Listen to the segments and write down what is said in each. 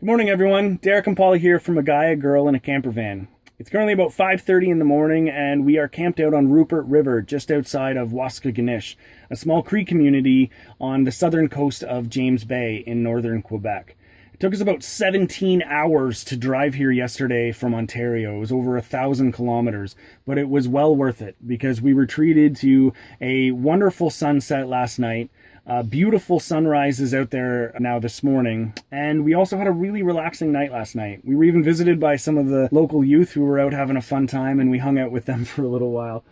Good morning, everyone. Derek and Paula here from A Guy, a Girl, in a Camper Van. It's currently about 5:30 in the morning, and we are camped out on Rupert River, just outside of Waskaganish, a small Cree community on the southern coast of James Bay in northern Quebec. It took us about 17 hours to drive here yesterday from Ontario. It was over 1,000 kilometers, but it was well worth it because we were treated to a wonderful sunset last night. Beautiful sunrises out there now this morning, and we also had a really relaxing night last night. We were even visited by some of the local youth who were out having a fun time, and we hung out with them for a little while.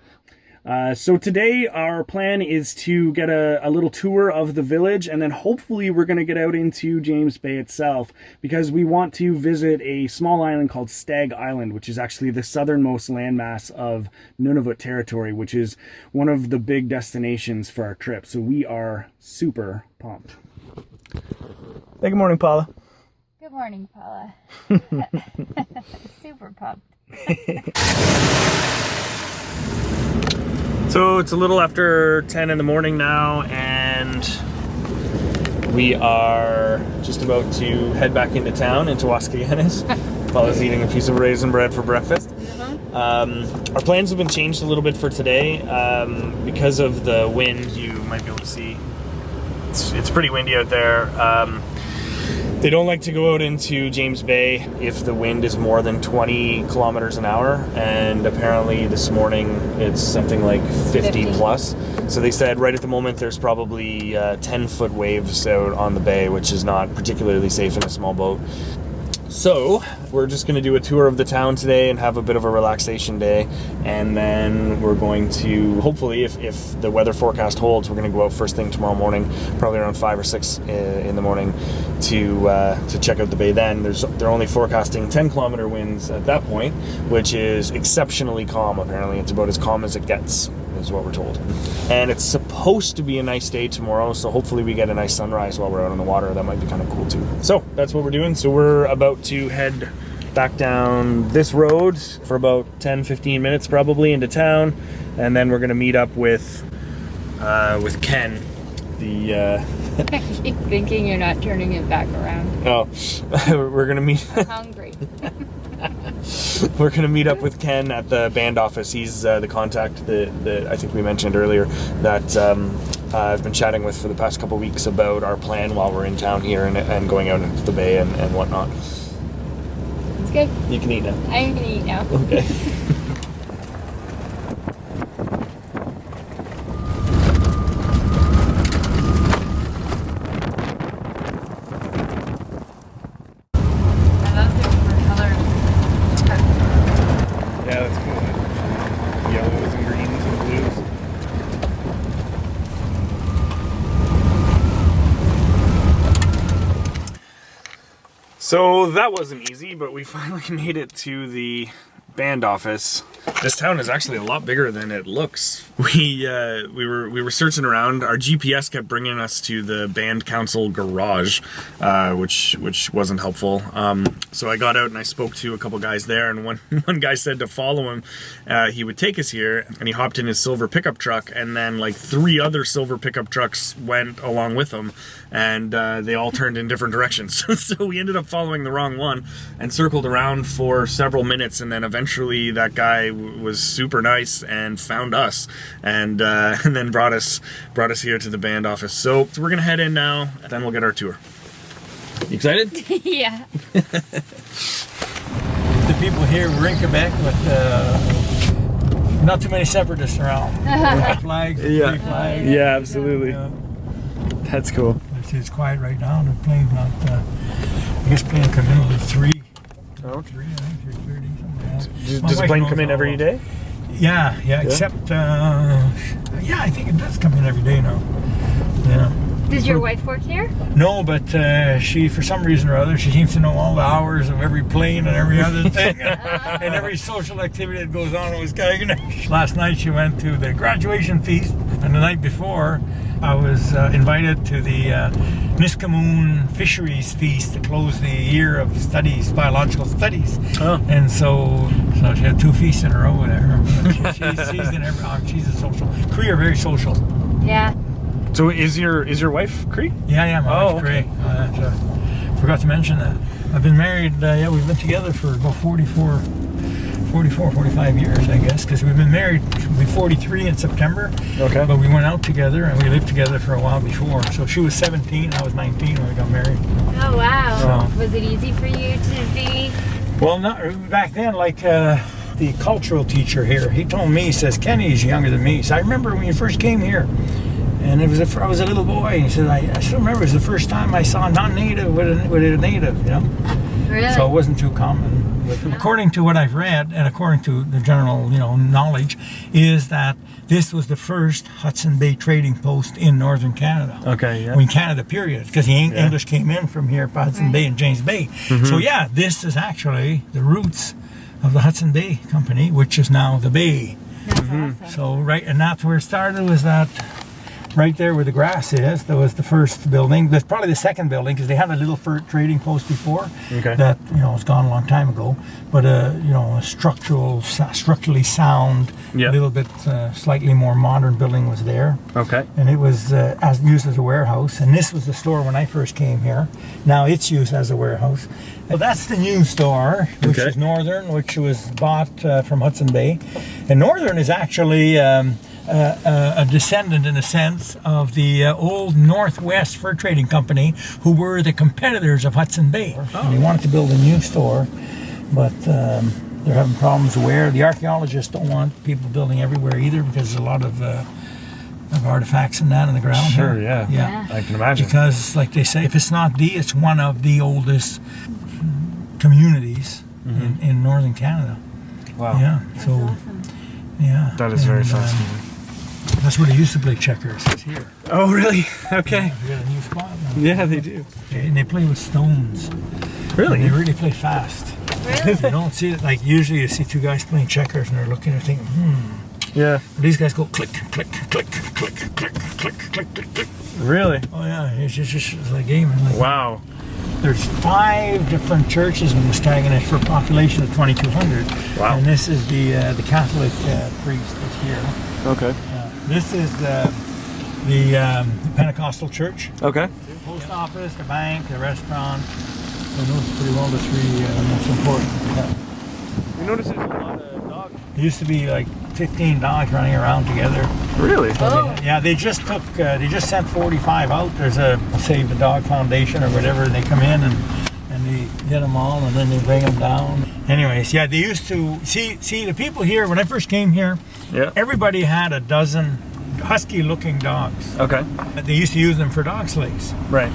So today our plan is to get a little tour of the village, and then hopefully we're going to get out into James Bay itself because we want to visit a small island called Stag Island, which is actually the southernmost landmass of Nunavut territory, which is one of the big destinations for our trip. So we are super pumped. Good morning, Paula. Good morning, Paula. Super pumped. So it's a little after 10 in the morning now, and we are just about to head back into town, into Waskaganish. Paula's eating a piece of raisin bread for breakfast. Our plans have been changed a little bit for today because of the wind. You might be able to see it's pretty windy out there. They don't like to go out into James Bay if the wind is more than 20 kilometers an hour, and apparently this morning it's something like 50 plus. So they said right at the moment there's probably 10-foot waves out on the bay, which is not particularly safe in a small boat. So we're just going to do a tour of the town today and have a bit of a relaxation day, and then we're going to, hopefully, if the weather forecast holds, we're going to go out first thing tomorrow morning, probably around 5 or 6 in the morning, to check out the bay. Then they're only forecasting 10-kilometer winds at that point, which is exceptionally calm. Apparently it's about as calm as it gets, is what we're told. And it's supposed to be a nice day tomorrow, so hopefully we get a nice sunrise while we're out on the water. That might be kind of cool too. So that's what we're doing. So we're about to head back down this road for about 10-15 minutes probably into town, and then we're going to meet up with Ken, the I keep thinking you're not turning it back around. oh we're going to meet I'm hungry. We're going to meet up with Ken at the band office. He's the contact that I think we mentioned earlier that I've been chatting with for the past couple weeks about our plan while we're in town here and going out into the bay and whatnot. It's good. You can eat now. I'm going to eat now. Okay. So that wasn't easy, but we finally made it to the band office. This town is actually a lot bigger than it looks. We were searching around. Our GPS kept bringing us to the band council garage, which wasn't helpful. So I got out and I spoke to a couple guys there, and one guy said to follow him. He would take us here, and he hopped in his silver pickup truck, and then like 3 other silver pickup trucks went along with him, and they all turned in different directions. So we ended up following the wrong one and circled around for several minutes, and then eventually that guy was super nice and found us, and then brought us here to the band office. So we're gonna head in now, then we'll get our tour. You excited? Yeah. The people here, we're in Quebec with not too many separatists around. White flags, Yeah. blue flags. Yeah, absolutely. That's cool. It's quiet right now. The plane's not, I guess plane come in over 3. Oh. 3, I think 3:30, something like that. Does the plane come in every day? Yeah, except, yeah, I think it does come in every day now. Yeah. Does your wife work here? No, but she, for some reason or other, she seems to know all the hours of every plane and every other thing, and every social activity that goes on in Waskaganish. Last night she went to the graduation feast, and the night before I was invited to the Niskamoon Fisheries Feast to close the year of studies, biological studies. Oh. And so she had 2 feasts in a row with her. She's a social. Cree are very social. Yeah. So is your wife Cree? Yeah, my wife's okay. Cree. forgot to mention that. I've been married, we've been together for about 45 years, I guess, because we've been married, we'll be 43 in September. Okay. But we went out together and we lived together for a while before. So she was 17, I was 19 when we got married. Oh, wow. So- Was it easy for you to be? Well, not back then, like the cultural teacher here, he told me, he says, Kenny's younger than me. So I remember when you first came here, and I was a little boy, and he said, I still remember it was the first time I saw a non-native with a native, you know? Really? So it wasn't too common. But according to what I've read, and according to the general, knowledge, is that this was the first Hudson Bay trading post in northern Canada. Okay, yeah. I mean, Canada, period, because the English came in from here, Hudson Bay and James Bay. So yeah, this is actually the roots of the Hudson Bay Company, which is now the Bay. That's awesome. So right, and that's where it started, was that right there where the grass is. That was the first building. That's probably the second building, because they had a little trading post before. Okay. That was gone a long time ago. But a structurally sound, Yeah. a little bit slightly more modern building was there. Okay. And it was used as a warehouse. And this was the store when I first came here. Now it's used as a warehouse. Well, that's the new store, which Okay. is Northern, which was bought from Hudson Bay. And Northern is actually a descendant, in a sense, of the old Northwest Fur Trading Company, who were the competitors of Hudson Bay. And they wanted to build a new store, but they're having problems where the archaeologists don't want people building everywhere either, because there's a lot of artifacts and that in the ground. Sure, here. yeah. I can imagine. Because, like they say, if it's not it's one of the oldest communities in northern Canada. Wow. Yeah. That's So awesome. yeah. That is very And, fascinating. that's where they used to play checkers. It's here. Oh, really? Okay. We got a new spot now. Yeah, they do. Okay, and they play with stones. Really? And they really play fast. Really? You don't see it like usually you see two guys playing checkers and they're looking and thinking, Yeah. But these guys go click, click, click, click, click, click, click, click, click. Really? Oh yeah, it's just it's a game. And like, Wow. there's 5 different churches in Waskaganish for a population of 2,200. Wow. And this is the Catholic priest that's here. Okay. This is the Pentecostal church. Okay. The post office, the bank, the restaurant. I know pretty well the 3 most important. Yeah. You notice there's a lot of dogs. There used to be like 15 dogs running around together. Really? Oh. Yeah, they just sent 45 out. There's a Save the Dog Foundation or whatever. They come in and they get them all and then they bring them down. Anyways, yeah, they used to see the people here when I first came here. Yeah. Everybody had a dozen husky-looking dogs. Okay. They used to use them for dog sleighs. Right.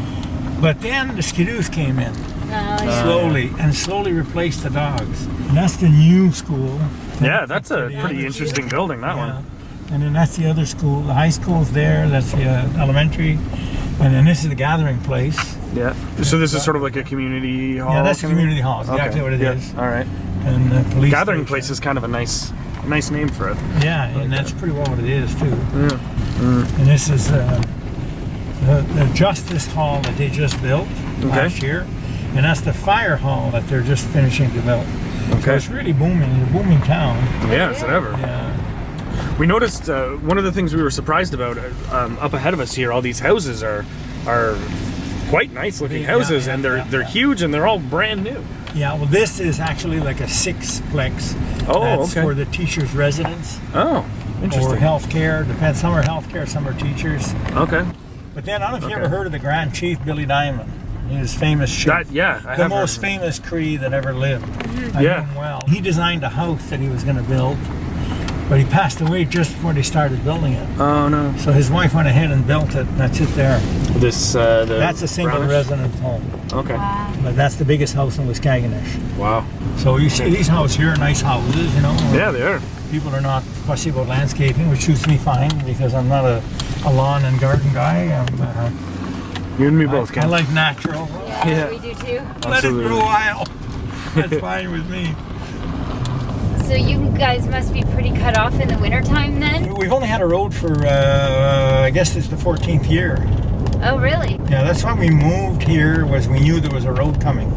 But then the skidoos came in slowly replaced the dogs. And that's the new school. Yeah, that's a pretty interesting building, that one. And then that's the other school. The high school's there. That's the elementary. And then this is the gathering place. Yeah. So this is sort of like a community hall? Yeah, that's the kind of? community hall. It's exactly what it is. All right. And the police Gathering station. place is kind of a nice name for it. Yeah, and that's pretty well what it is too. Yeah. And this is the Justice Hall that they just built last year. And that's the fire hall that they're just finishing to build. Okay. So it's really booming. It's a booming town. Yeah, it's ever. Yeah. We noticed one of the things we were surprised about up ahead of us here. All these houses are quite nice looking houses, and they're huge and they're all brand new. Yeah. Well, this is actually like a 6-plex. Oh, That's okay. for the teachers' residence Oh, interesting. or healthcare. Depends. Some are healthcare, some are teachers. Okay. But then I don't know if you Okay. ever heard of the Grand Chief Billy Diamond. He was famous chief. I the have most heard. famous Cree that ever lived. I Yeah. know him well. He designed a house that he was going to build, but he passed away just before they started building it. Oh no. So his wife went ahead and built it, and that's it there. This That's a single brownish? resident home, Okay. Wow. but that's the biggest house in Waskaganish. Wow. So you see these houses here are nice houses, you know. Yeah, they are. People are not fussy about landscaping, which suits me fine because I'm not a lawn and garden guy. You and me both, I Ken. like natural. Yeah, we do too. Let it grow wild. That's fine with me. So you guys must be pretty cut off in the wintertime then? We've only had a road for, I guess it's the 14th year. Oh, really? Yeah, that's why we moved here, was we knew there was a road coming.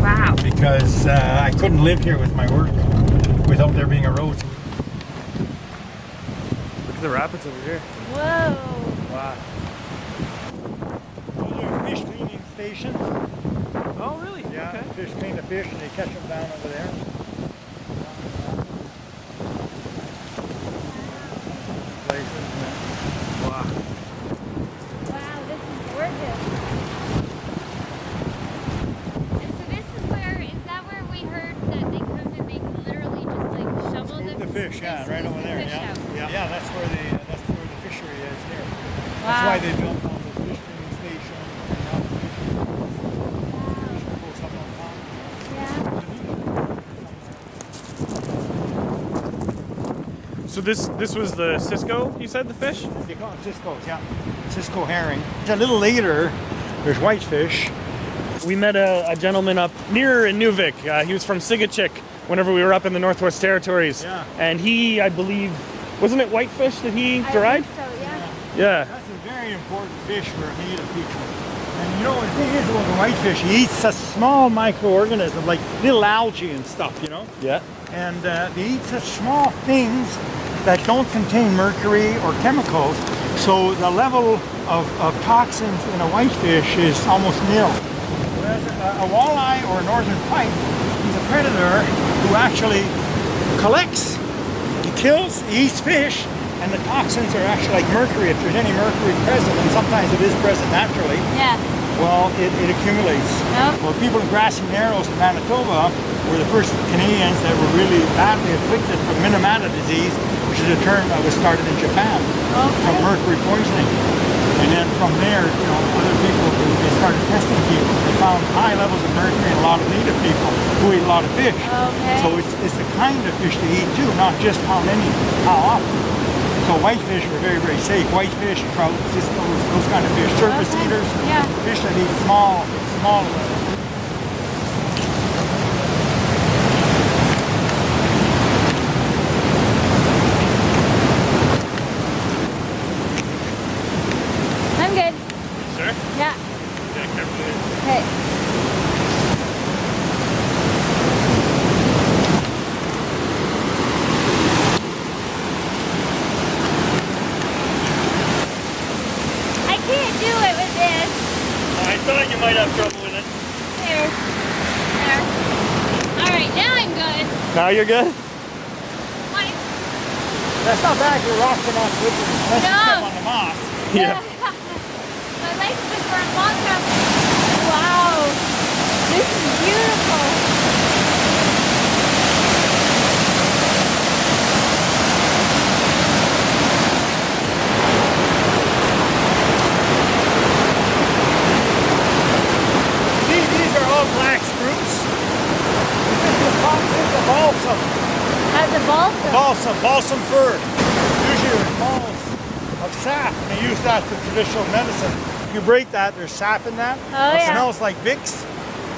Wow. Because I couldn't live here with my work without there being a road. Look at the rapids over here. Whoa. Wow. These are fish cleaning stations. fish and they catch them down over there. Places. Wow. Wow, this is gorgeous. And so this is where we heard that they come and they can literally just like shovel The fish, yeah, they right scoop over the there. fish Yeah. out. Yeah, that's where the fishery is here. That's Wow. why they built all the fish cleaning station and now the fish goes up on top. Yeah. So this was the Cisco, you said, the fish? They call them Cisco's, yeah. Cisco herring. A little later, there's whitefish. We met a gentleman up near Inuvik. He was from Sigachik whenever we were up in the Northwest Territories. Yeah. And he, I believe, wasn't it whitefish that he I dried? think so, yeah. Yeah. That's a very important fish for native people. And you know, the thing is about the whitefish, he eats such small microorganisms, like little algae and stuff, you know? Yeah. And they eat such small things that don't contain mercury or chemicals, so the level of toxins in a whitefish is almost nil. Whereas a walleye or a northern pike, he's a predator who actually collects, he kills, he eats fish, and the toxins are actually like mercury. If there's any mercury present, and sometimes it is present naturally, Yeah. well, it accumulates. Yep. Well, people in grassy narrows in Manitoba were the first Canadians that were really badly afflicted from Minamata disease, which is a term that was started in Japan from mercury poisoning. And then from there, you know, other people, they started testing people. They found high levels of mercury in a lot of native people who eat a lot of fish. Okay. So it's the kind of fish they eat too, not just how many, how often. So whitefish are very, very safe. Whitefish, trout, just those kind of fish. Surface Okay. eaters, Yeah. fish that eat small. I'm good. Sure? Yeah. Yeah, carefully. Okay. I can't do it with this. I thought you might have trouble with it. There. There. All right, now I'm good. Now you're good? Mike. That's not bad. Your rocks are not slippery unless you No. step on the moss. Yeah. My legs just weren't long enough. Wow. This is beautiful. These are all black spruce. This is a balsam. That's a balsam. Balsam fir. Usually there's balls of sap, and they use that for traditional medicine. If you break that, there's sap in that. Oh, It yeah. smells like Vicks.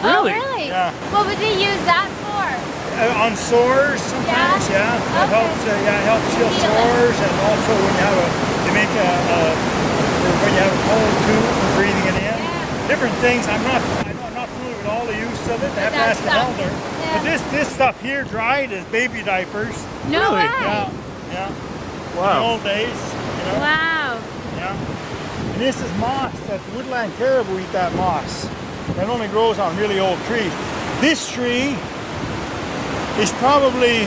Oh, Really? really? Yeah. What would they use that for? On sores sometimes, yeah. It Okay. helps. It helps heal Heal it. sores, and also when you have when you have a cold too, for breathing it in. Yeah. Different things. I'm not familiar with all the use of it. I have to that ask an stuff. elder. Yeah. But this stuff here dried is baby diapers. No Really? way. Yeah, yeah. In the Wow. old days, you know. Wow. Yeah. And this is moss. That woodland caribou eat that moss. That only grows on really old trees. This tree is probably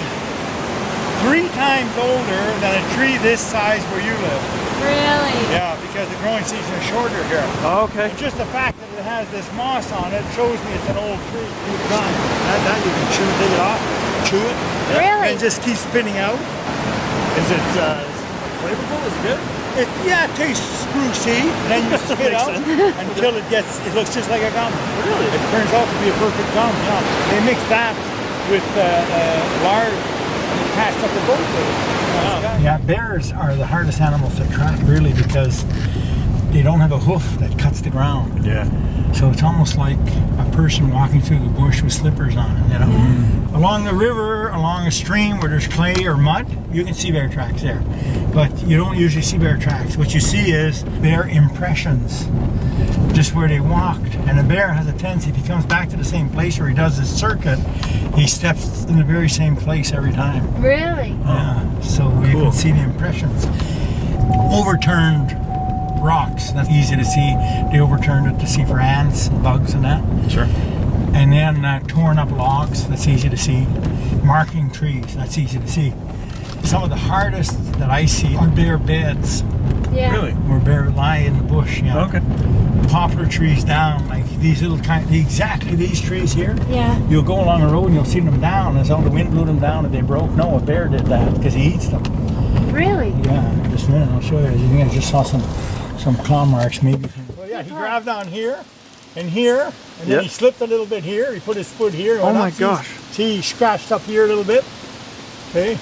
3 times older than a tree this size where you live. Really? Yeah, because the growing season is shorter here. Oh, okay. And just the fact that it has this moss on it shows me it's an old tree. You've done. That you can chew, take it off, chew it. Really? And just keep spinning out. Is it flavorful? Is it good? It tastes sprucey, and then you spit Makes out sense. until it looks just like a gum. Really? It turns out to be a perfect gum, yeah. They mix that with lard and they patched up the boat with it. Yeah, bears are the hardest animals to track, really, because they don't have a hoof that cuts the ground. Yeah. So it's almost like a person walking through the bush with slippers on, you know. Along the river, along a stream where there's clay or mud, you can see bear tracks there. But you don't usually see bear tracks. What you see is bear impressions, just where they walked. And a bear has a tendency, if he comes back to the same place where he does his circuit, he steps in the very same place every time. Really? Yeah, so you Cool. can see the impressions. Overturned rocks, that's easy to see. They overturned it to see for ants, bugs and that. Sure. And then torn up logs, that's easy to see. Marking trees, that's easy to see. Some of the hardest that I see are bare beds. Yeah. Really? Where bear lie in the bush, you know. Okay. Poplar trees down, like these little exactly these trees here. Yeah. You'll go along the road and you'll see them down, as though the wind blew them down and they broke. No, a bear did that because he eats them. Really? Yeah, just a minute, I'll show you. I think I just saw some claw marks maybe. Well, yeah, he grabbed down here and here, and then he slipped a little bit here. He put his foot here. Oh my gosh. See, he scratched up here a little bit. Okay.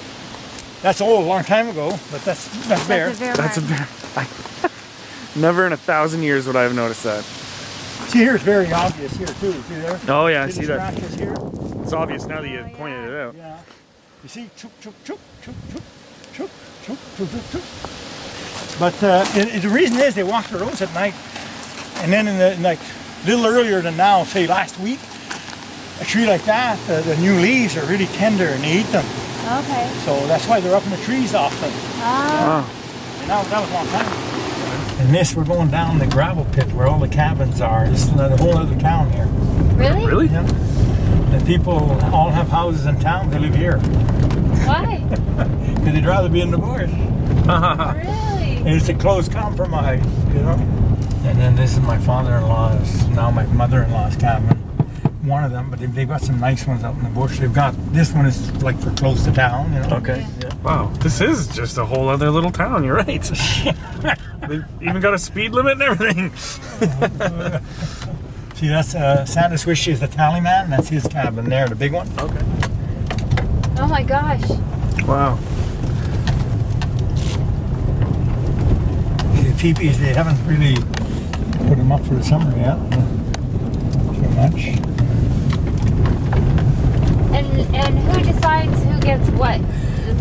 That's a long time ago, but that's bear. That's a bear. Never in 1,000 years would I have noticed that. See, here it's very obvious here too. See there? Oh yeah, I See see the that. scratches here? It's obvious now that you pointed it out. Yeah. You see, chook, chook, chook, chook, chook, chook, chook, chook, chook, chook. But the reason is they walk the roads at night, and then like a little earlier than now, say last week, a tree like that, the new leaves are really tender and they eat them. Okay. So that's why they're up in the trees often. Oh. And that was a long time ago. And this, we're going down the gravel pit where all the cabins are. This is the whole other town here. Really? Really? Yeah. The people all have houses in town. They live here. Why? Because they'd rather be in the bush. Really? And it's a close compromise, you know. And then this is my father-in-law's, now my mother-in-law's cabin. One of them, but they've got some nice ones out in the bush. They've got, this one is like for close to town, you know. Okay. Yeah. Wow, this is just a whole other little town. You're right. They've even got a speed limit and everything. See, that's Santa Swishy is the tally man. That's his cabin there, the big one. Okay. Oh my gosh. Wow. The teepees, they haven't really put them up for the summer yet. Too much. And who decides who gets what?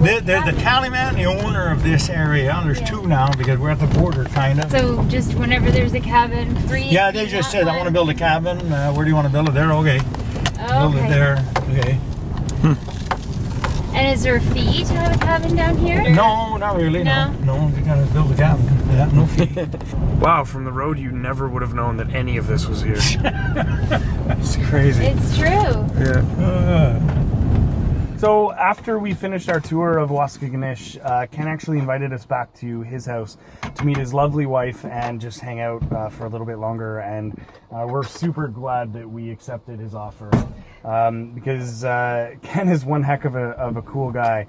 The tally man, the owner of this area. There's two now because we're at the border, kind of. So just whenever there's a cabin, free. Yeah, they just said, I want to build a cabin. Where do you want to build it? There, okay. Build it there, okay. And is there a fee to have a cabin down here? No, not really. No? No, you gotta build a cabin. Yeah, no fee. Wow, from the road you never would have known that any of this was here. It's crazy. It's true. Yeah. So after we finished our tour of Waskaganish, Ken actually invited us back to his house to meet his lovely wife and just hang out for a little bit longer. And we're super glad that we accepted his offer because Ken is one heck of a cool guy.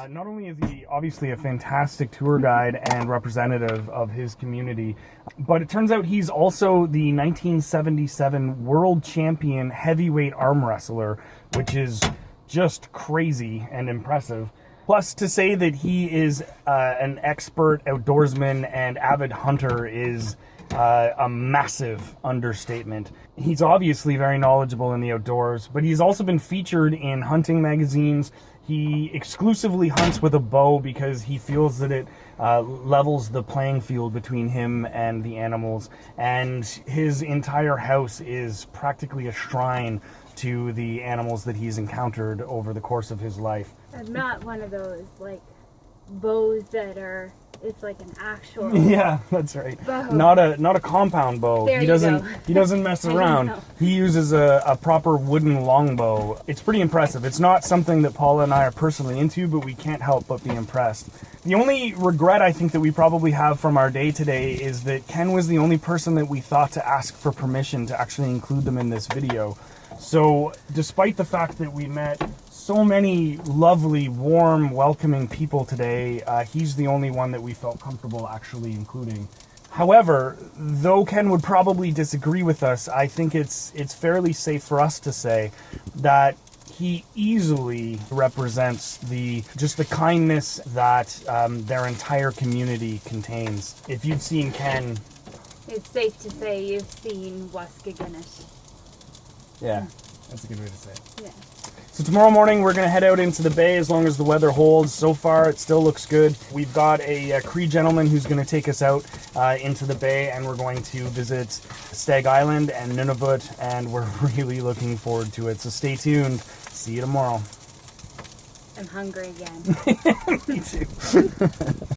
Not only is he obviously a fantastic tour guide and representative of his community, but it turns out he's also the 1977 world champion heavyweight arm wrestler, which is just crazy and impressive. Plus, to say that he is an expert outdoorsman and avid hunter is a massive understatement. He's obviously very knowledgeable in the outdoors, but he's also been featured in hunting magazines. He exclusively hunts with a bow because he feels that it levels the playing field between him and the animals. And his entire house is practically a shrine to the animals that he's encountered over the course of his life. I'm not one of those like bows that are. It's like an actual. Yeah, that's right. Bow. Not a compound bow. There He you doesn't go. he doesn't mess around. know. He uses a proper wooden longbow. It's pretty impressive. It's not something that Paula and I are personally into, but we can't help but be impressed. The only regret I think that we probably have from our day today is that Ken was the only person that we thought to ask for permission to actually include them in this video. So despite the fact that we met so many lovely, warm, welcoming people today, he's the only one that we felt comfortable actually including. However, though Ken would probably disagree with us, I think it's fairly safe for us to say that he easily represents the kindness that their entire community contains. If you've seen Ken, It's safe to say you've seen Waskaganish. yeah, that's a good way to say it. Yeah. So tomorrow morning we're going to head out into the bay as long as the weather holds. So far it still looks good. We've got a Cree gentleman who's going to take us out into the bay, and we're going to visit Stag Island and Nunavut, and we're really looking forward to it. So stay tuned. See you tomorrow. I'm hungry again. Me too.